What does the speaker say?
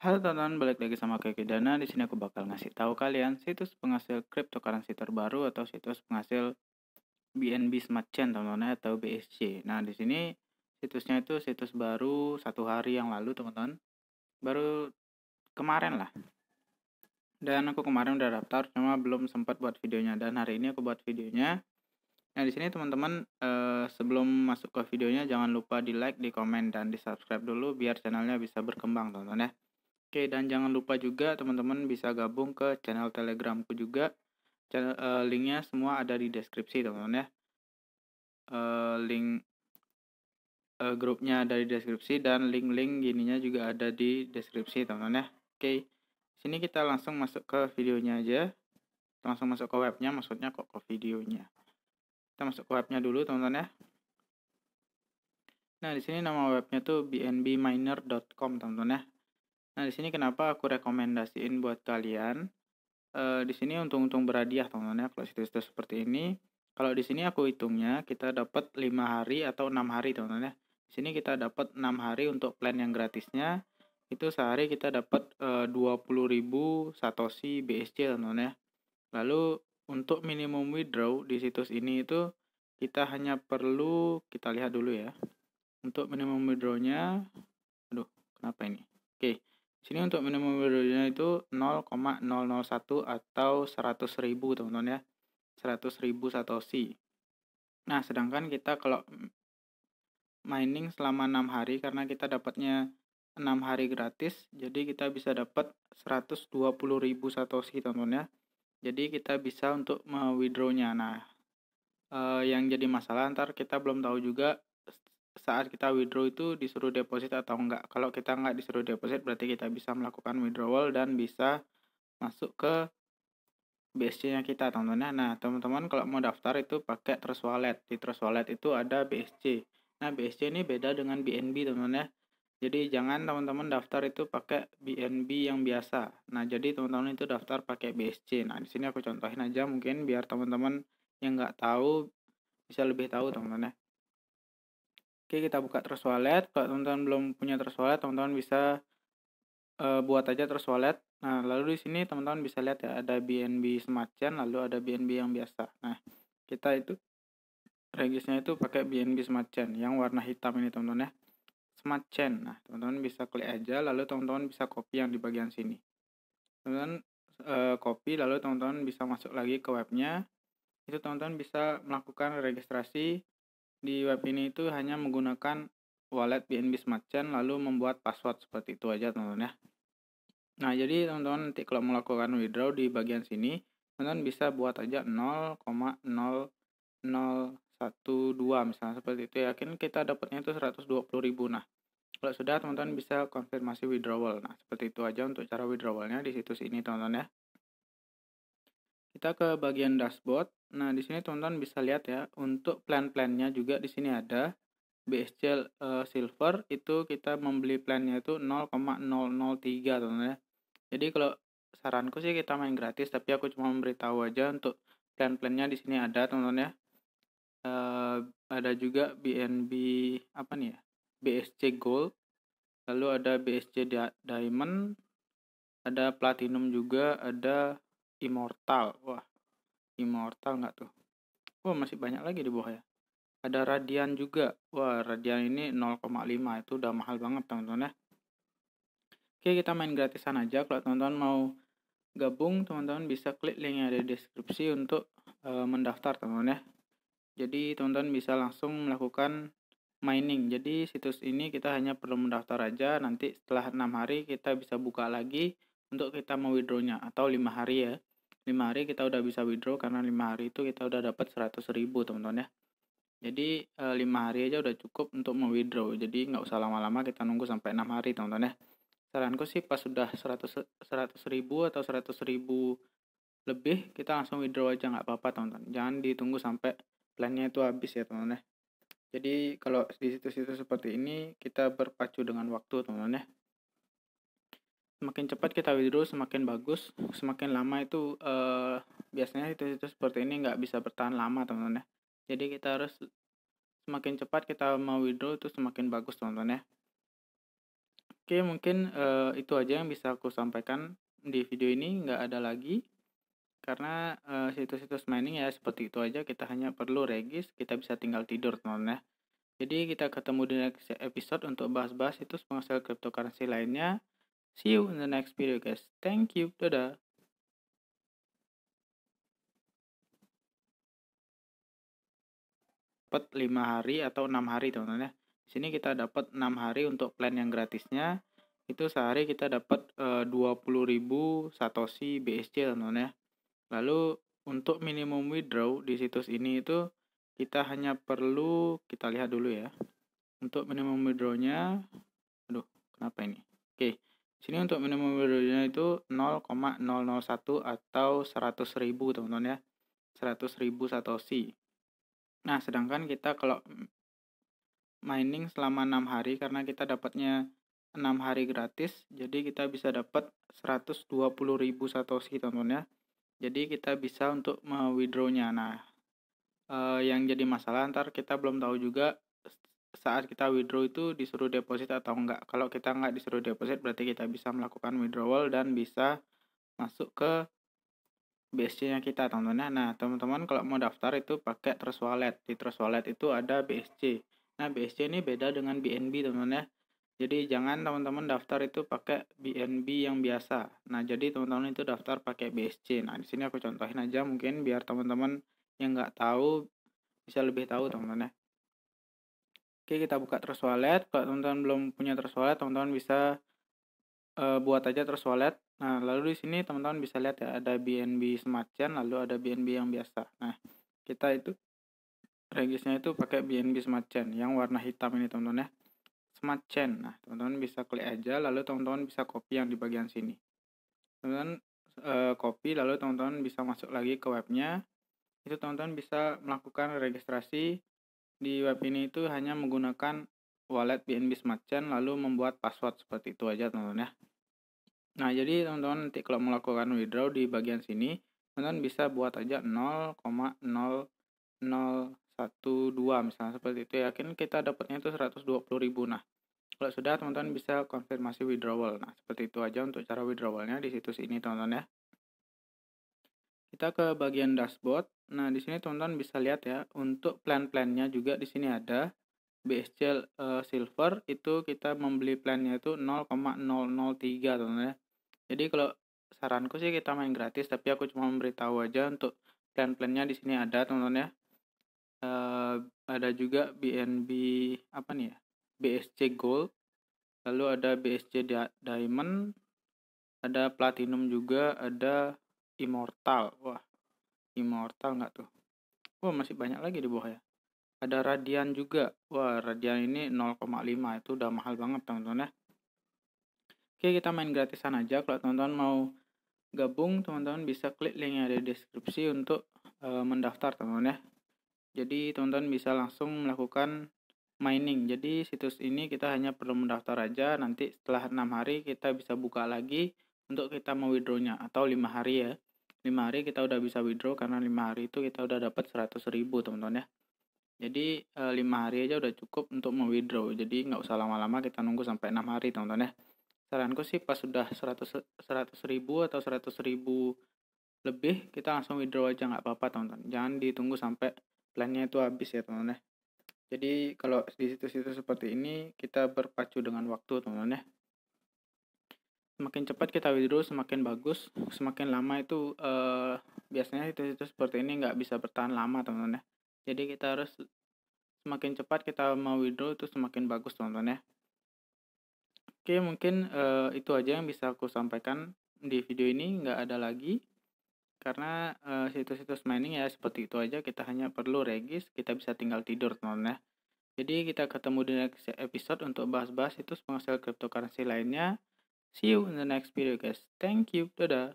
Halo teman-teman, balik lagi sama Kiki Dana. Di sini aku bakal ngasih tahu kalian situs penghasil cryptocurrency terbaru atau situs penghasil BNB Smart Chain teman-teman atau BSC. Nah, di sini situsnya itu situs baru 1 hari yang lalu teman-teman. Baru kemarin lah. Dan aku kemarin udah daftar cuma belum sempat buat videonya dan hari ini aku buat videonya. Nah, di sini teman-teman sebelum masuk ke videonya jangan lupa di like, di komen dan di subscribe dulu biar channelnya bisa berkembang teman-teman ya. Oke, dan jangan lupa juga teman-teman bisa gabung ke channel Telegramku juga. Linknya semua ada di deskripsi teman-teman ya. Link grupnya ada di deskripsi dan link-link gininya juga ada di deskripsi teman-teman ya. Oke, sini kita langsung masuk ke videonya aja. Langsung masuk ke webnya, maksudnya kok ke videonya. Kita masuk ke webnya dulu teman-teman ya. Nah, di sini nama webnya tuh bnbminer.com teman-teman ya. Nah, di sini kenapa aku rekomendasiin buat kalian? Di sini untung-untung berhadiah teman-teman ya kalau situs-situs seperti ini. Kalau di sini aku hitungnya kita dapat 5 hari atau 6 hari teman-teman ya. Di sini kita dapat 6 hari untuk plan yang gratisnya. Itu sehari kita dapat 20.000 Satoshi BSC teman-teman ya. Lalu untuk minimum withdraw di situs ini itu kita hanya perlu kita lihat dulu ya. Untuk minimum withdrawnya, aduh kenapa ini? Oke. Sini untuk minimum withdrawnya itu 0,001 atau 100.000 teman-teman ya. 100.000 Satoshi. Nah, sedangkan kita kalau mining selama 6 hari karena kita dapatnya 6 hari gratis, jadi kita bisa dapat 120.000 Satoshi teman-teman ya. Jadi kita bisa untuk withdrawnya. Nah, yang jadi masalah ntar kita belum tahu juga saat kita withdraw itu disuruh deposit atau enggak. Kalau kita enggak disuruh deposit berarti kita bisa melakukan withdrawal dan bisa masuk ke BSC-nya kita teman-teman. Nah, teman-teman kalau mau daftar itu pakai Trust Wallet. Di Trust Wallet itu ada BSC. Nah, BSC ini beda dengan BNB teman-teman ya. Jadi jangan teman-teman daftar itu pakai BNB yang biasa. Nah, jadi teman-teman itu daftar pakai BSC. Nah, di sini aku contohin aja mungkin biar teman-teman yang nggak tahu bisa lebih tahu teman-teman ya. Oke, kita buka Trust Wallet. Kalau teman-teman belum punya Trust Wallet, teman-teman bisa buat aja Trust Wallet. Nah, lalu di sini teman-teman bisa lihat ya, ada BNB Smart Chain, lalu ada BNB yang biasa. Nah, kita itu regisnya itu pakai BNB Smart Chain yang warna hitam ini teman-teman ya. Smart Chain. Nah, teman-teman bisa klik aja, lalu teman-teman bisa copy yang di bagian sini. Teman-teman copy, lalu teman-teman bisa masuk lagi ke webnya. Itu teman-teman bisa melakukan registrasi di web ini itu hanya menggunakan wallet BNB Smart Chain lalu membuat password seperti itu aja teman-teman ya. Nah, jadi teman-teman nanti kalau melakukan withdraw di bagian sini, teman-teman bisa buat aja 0,0012 misalnya seperti itu ya. Yakin kita dapatnya itu 120.000. Nah, kalau sudah teman-teman bisa konfirmasi withdrawal. Nah, seperti itu aja untuk cara withdrawalnya di situs ini teman-teman ya. Kita ke bagian dashboard. Nah, di sini teman-teman bisa lihat ya, untuk plan-plannya juga di sini ada. BSC Silver itu kita membeli plannya itu 0,003 teman-teman ya. Jadi kalau saranku sih kita main gratis, tapi aku cuma memberitahu aja untuk plan-plannya di sini ada teman-teman ya. Ada juga BNB apa nih ya? BSC Gold, lalu ada BSC Diamond, ada Platinum juga, ada Immortal. Wah, Immortal nggak tuh? Wah, masih banyak lagi di bawah ya. Ada Radian juga. Wah, Radian ini 0,5 itu udah mahal banget teman-teman ya. Oke, kita main gratisan aja. Kalau teman-teman mau gabung, teman-teman bisa klik link yang ada di deskripsi untuk mendaftar teman-teman ya. Jadi teman-teman bisa langsung melakukan mining. Jadi situs ini kita hanya perlu mendaftar aja. Nanti setelah 6 hari kita bisa buka lagi untuk kita mau withdrawnya. Atau 5 hari ya. 5 hari kita udah bisa withdraw karena 5 hari itu kita udah dapat 100.000 teman-teman ya. Jadi 5 hari aja udah cukup untuk mau withdraw. Jadi nggak usah lama-lama kita nunggu sampai 6 hari teman-teman ya. Saranku sih pas sudah 100.000 atau 100.000 lebih kita langsung withdraw aja nggak apa-apa teman-teman. Jangan ditunggu sampai plannya itu habis ya teman-teman ya. Jadi kalau di situs-situs seperti ini kita berpacu dengan waktu teman-teman ya. Semakin cepat kita withdraw semakin bagus. Semakin lama itu biasanya situs-situs seperti ini nggak bisa bertahan lama teman-teman ya. Jadi kita harus semakin cepat kita mau withdraw itu semakin bagus teman-teman ya. Oke, mungkin itu aja yang bisa aku sampaikan di video ini, nggak ada lagi. Karena situs-situs mining ya seperti itu aja, kita hanya perlu regis, kita bisa tinggal tidur teman-teman ya. Jadi kita ketemu di next episode untuk bahas-bahas situs penghasil cryptocurrency lainnya. See you in the next video guys. Thank you. Dadah. Dapat 5 hari atau 6 hari teman-teman ya. Di sini kita dapat 6 hari untuk plan yang gratisnya. Itu sehari kita dapat 20.000 Satoshi BSC teman-teman ya. Lalu untuk minimum withdraw di situs ini itu kita hanya perlu, kita lihat dulu ya. Untuk minimum withdrawnya, aduh kenapa ini? Oke, sini untuk minimum withdrawnya itu 0,001 atau 100.000 teman-teman ya. 100.000 Satoshi. Nah, sedangkan kita kalau mining selama 6 hari, karena kita dapatnya 6 hari gratis, jadi kita bisa dapat 120.000 Satoshi teman-teman ya. Jadi kita bisa untuk withdraw-nya. Nah, yang jadi masalah ntar kita belum tahu juga saat kita withdraw itu disuruh deposit atau enggak. Kalau kita enggak disuruh deposit berarti kita bisa melakukan withdrawal dan bisa masuk ke BSC-nya kita teman-teman. Nah, teman-teman kalau mau daftar itu pakai Trust Wallet. Di Trust Wallet itu ada BSC. Nah, BSC ini beda dengan BNB teman-teman ya. Jadi jangan teman-teman daftar itu pakai BNB yang biasa. Nah, jadi teman-teman itu daftar pakai BSC. Nah, di sini aku contohin aja mungkin biar teman-teman yang nggak tahu bisa lebih tahu teman-teman ya. Oke, kita buka Trust Wallet. Kalau teman-teman belum punya Trust Wallet, teman-teman bisa buat aja Trust Wallet. Nah, lalu di sini teman-teman bisa lihat ya, ada BNB Smart Chain, lalu ada BNB yang biasa. Nah, kita itu regisnya itu pakai BNB Smart Chain yang warna hitam ini teman-teman ya. Smart Chain. Nah, teman-teman bisa klik aja, lalu teman-teman bisa copy yang di bagian sini. Teman-teman copy, lalu teman-teman bisa masuk lagi ke webnya. Itu teman-teman bisa melakukan registrasi di web ini itu hanya menggunakan wallet BNB Smart Chain, lalu membuat password seperti itu aja teman-teman ya. Nah, jadi teman-teman nanti kalau melakukan withdraw di bagian sini, teman-teman bisa buat aja 0,0012 misalnya seperti itu ya. Yakin kita dapatnya itu 120.000. Nah, kalau sudah teman-teman bisa konfirmasi withdrawal. Nah, seperti itu aja untuk cara withdrawalnya di situs ini teman-teman ya. Kita ke bagian dashboard. Nah, di sini teman-teman bisa lihat ya, untuk plan-plannya juga di sini ada. BSC Silver itu kita membeli plannya itu 0,003 teman-teman ya. Jadi kalau saranku sih kita main gratis, tapi aku cuma memberitahu aja untuk plan-plannya di sini ada teman-teman ya. Ada juga BNB apa nih ya? BSC Gold, lalu ada BSC Diamond, ada Platinum juga, ada Immortal. Wah, Immortal nggak tuh? Wah, masih banyak lagi di bawah ya. Ada Radian juga. Wah, Radian ini 0,5 itu udah mahal banget teman-teman ya. Oke, kita main gratisan aja. Kalau teman-teman mau gabung, teman-teman bisa klik link yang ada di deskripsi untuk mendaftar teman-teman ya. Jadi teman-teman bisa langsung melakukan mining. Jadi situs ini kita hanya perlu mendaftar aja. Nanti setelah 6 hari kita bisa buka lagi untuk kita mau withdrawnya, atau 5 hari ya. 5 hari kita udah bisa withdraw karena 5 hari itu kita udah dapat 100.000 teman-teman ya. Jadi 5 hari aja udah cukup untuk mau withdraw. Jadi nggak usah lama-lama kita nunggu sampai 6 hari teman-teman ya. Saranku sih pas sudah 100.000 atau 100.000 lebih kita langsung withdraw aja, nggak apa-apa teman-teman. Jangan ditunggu sampai plannya itu habis ya teman-teman ya. Jadi kalau di situs-situs seperti ini kita berpacu dengan waktu teman-teman ya. Semakin cepat kita withdraw semakin bagus. Semakin lama itu biasanya situs-situs seperti ini nggak bisa bertahan lama teman-teman ya. Jadi kita harus semakin cepat kita mau withdraw itu semakin bagus teman-teman ya. Oke, mungkin itu aja yang bisa aku sampaikan di video ini, nggak ada lagi. Karena situs-situs mining ya seperti itu aja, kita hanya perlu regis, kita bisa tinggal tidur teman-teman ya. Jadi kita ketemu di next episode untuk bahas-bahas situs penghasil cryptocurrency lainnya. See you in the next video guys. Thank you. Dadah.